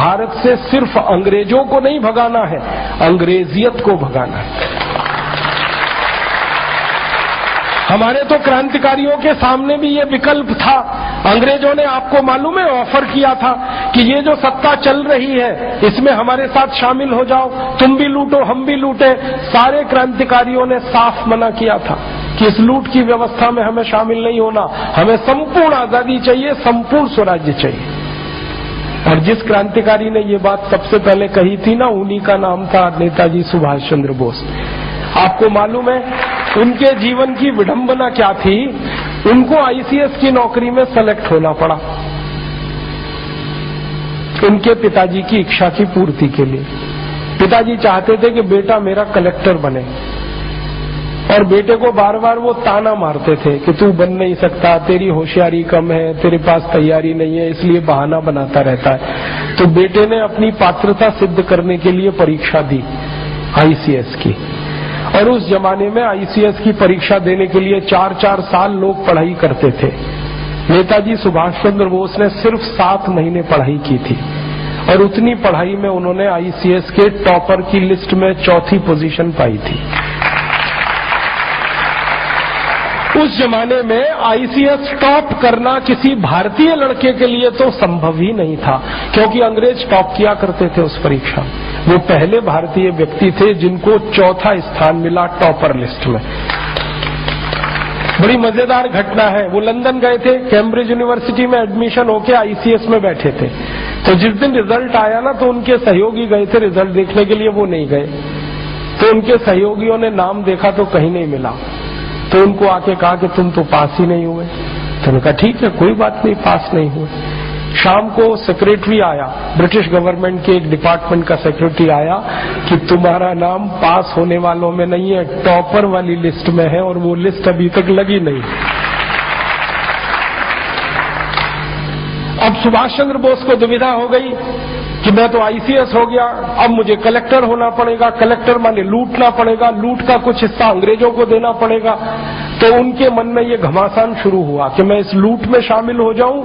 भारत से सिर्फ अंग्रेजों को नहीं भगाना है, अंग्रेजियत को भगाना है। हमारे तो क्रांतिकारियों के सामने भी ये विकल्प था। अंग्रेजों ने, आपको मालूम है, ऑफर किया था कि ये जो सत्ता चल रही है इसमें हमारे साथ शामिल हो जाओ, तुम भी लूटो हम भी लूटे। सारे क्रांतिकारियों ने साफ मना किया था कि इस लूट की व्यवस्था में हमें शामिल नहीं होना, हमें संपूर्ण आजादी चाहिए, संपूर्ण स्वराज्य चाहिए। और जिस क्रांतिकारी ने ये बात सबसे पहले कही थी ना, उन्हीं का नाम था नेताजी सुभाष चंद्र बोस। आपको मालूम है उनके जीवन की विडंबना क्या थी? उनको आईसीएस की नौकरी में सेलेक्ट होना पड़ा उनके पिताजी की इच्छा की पूर्ति के लिए। पिताजी चाहते थे कि बेटा मेरा कलेक्टर बने, और बेटे को बार बार वो ताना मारते थे कि तू बन नहीं सकता, तेरी होशियारी कम है, तेरे पास तैयारी नहीं है, इसलिए बहाना बनाता रहता है। तो बेटे ने अपनी पात्रता सिद्ध करने के लिए परीक्षा दी आईसीएस की, और उस जमाने में आईसीएस की परीक्षा देने के लिए 4-4 साल लोग पढ़ाई करते थे। नेताजी सुभाष चंद्र बोस ने सिर्फ 7 महीने पढ़ाई की थी, और उतनी पढ़ाई में उन्होंने आईसीएस के टॉपर की लिस्ट में 4थी पोजीशन पाई थी। उस जमाने में आईसीएस टॉप करना किसी भारतीय लड़के के लिए तो संभव ही नहीं था, क्योंकि अंग्रेज टॉप किया करते थे उस परीक्षा। वो पहले भारतीय व्यक्ति थे जिनको 4था स्थान मिला टॉपर लिस्ट में। बड़ी मजेदार घटना है, वो लंदन गए थे, कैम्ब्रिज यूनिवर्सिटी में एडमिशन होके आईसीएस में बैठे थे। तो जिस दिन रिजल्ट आया ना, तो उनके सहयोगी गए थे रिजल्ट देखने के लिए, वो नहीं गए। तो उनके सहयोगियों ने नाम देखा तो कहीं नहीं मिला, तो उनको आके कहा कि तुम तो पास ही नहीं हुए। तो उन्होंने कहा ठीक है कोई बात नहीं, पास नहीं हुए। शाम को सेक्रेटरी आया, ब्रिटिश गवर्नमेंट के एक डिपार्टमेंट का सेक्रेटरी आया कि तुम्हारा नाम पास होने वालों में नहीं है, टॉपर वाली लिस्ट में है, और वो लिस्ट अभी तक लगी नहीं। अब सुभाष चंद्र बोस को दुविधा हो गई कि मैं तो आईसीएस हो गया, अब मुझे कलेक्टर होना पड़ेगा, कलेक्टर माने लूटना पड़ेगा, लूट का कुछ हिस्सा अंग्रेजों को देना पड़ेगा। तो उनके मन में ये घमासान शुरू हुआ कि मैं इस लूट में शामिल हो जाऊं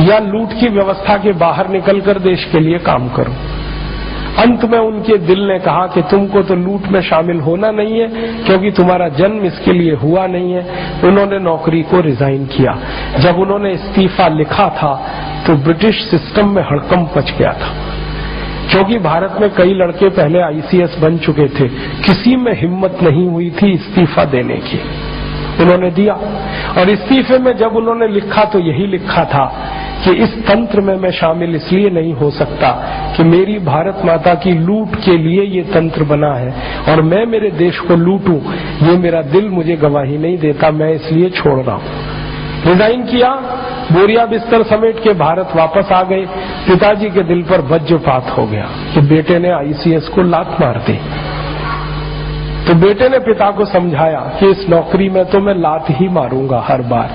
या लूट की व्यवस्था के बाहर निकलकर देश के लिए काम करूं। अंत में उनके दिल ने कहा कि तुमको तो लूट में शामिल होना नहीं है, क्योंकि तुम्हारा जन्म इसके लिए हुआ नहीं है। उन्होंने नौकरी को रिजाइन किया। जब उन्होंने इस्तीफा लिखा था तो ब्रिटिश सिस्टम में हड़कंप मच गया था, क्योंकि भारत में कई लड़के पहले आईसीएस बन चुके थे, किसी में हिम्मत नहीं हुई थी इस्तीफा देने की। उन्होंने दिया, और इस्तीफे में जब उन्होंने लिखा तो यही लिखा था कि इस तंत्र में मैं शामिल इसलिए नहीं हो सकता कि मेरी भारत माता की लूट के लिए ये तंत्र बना है, और मैं मेरे देश को लूटूं ये मेरा दिल मुझे गवाही नहीं देता, मैं इसलिए छोड़ रहा हूं। रिजाइन किया, बोरिया बिस्तर समेट के भारत वापस आ गए। पिताजी के दिल पर वज्रपात हो गया कि बेटे ने आईसीएस को लात मार दी। तो बेटे ने पिता को समझाया कि इस नौकरी में तो मैं लात ही मारूंगा हर बार,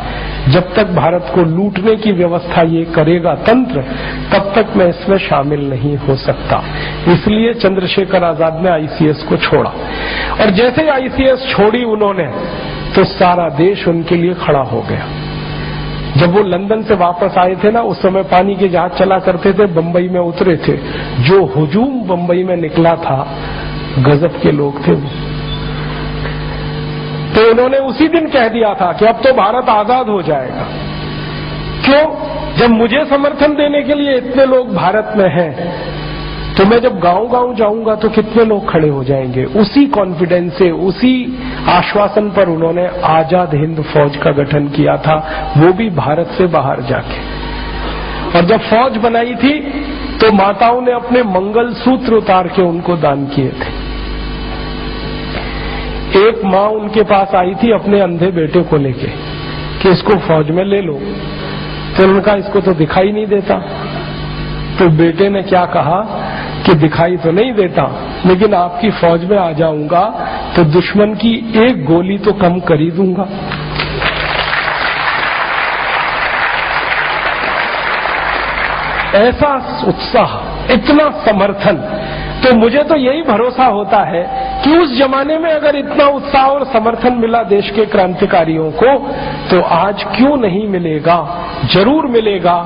जब तक भारत को लूटने की व्यवस्था ये करेगा तंत्र, तब तक मैं इसमें शामिल नहीं हो सकता। इसलिए चंद्रशेखर आजाद ने आईसीएस को छोड़ा, और जैसे ही आईसीएस छोड़ी उन्होंने, तो सारा देश उनके लिए खड़ा हो गया। जब वो लंदन से वापस आए थे ना, उस समय पानी के जहाज चला करते थे, बंबई में उतरे थे। जो हुजूम बंबई में निकला था, गजब के लोग थे वो। तो उन्होंने उसी दिन कह दिया था कि अब तो भारत आजाद हो जाएगा। क्यों? जब मुझे समर्थन देने के लिए इतने लोग भारत में हैं, तो मैं जब गांव-गांव जाऊंगा तो कितने लोग खड़े हो जाएंगे। उसी कॉन्फिडेंस से, उसी आश्वासन पर उन्होंने आजाद हिंद फौज का गठन किया था, वो भी भारत से बाहर जाके। और जब फौज बनाई थी तो माताओं ने अपने मंगलसूत्र उतार के उनको दान किए थे। एक माँ उनके पास आई थी अपने अंधे बेटे को लेके कि इसको फौज में ले लो। तो उन्होंने कहा इसको तो दिखाई नहीं देता। तो बेटे ने क्या कहा कि दिखाई तो नहीं देता, लेकिन आपकी फौज में आ जाऊंगा तो दुश्मन की एक गोली तो कम कर ही दूंगा। ऐसा उत्साह, इतना समर्थन। तो मुझे तो यही भरोसा होता है कि उस जमाने में अगर इतना उत्साह और समर्थन मिला देश के क्रांतिकारियों को, तो आज क्यों नहीं मिलेगा, जरूर मिलेगा।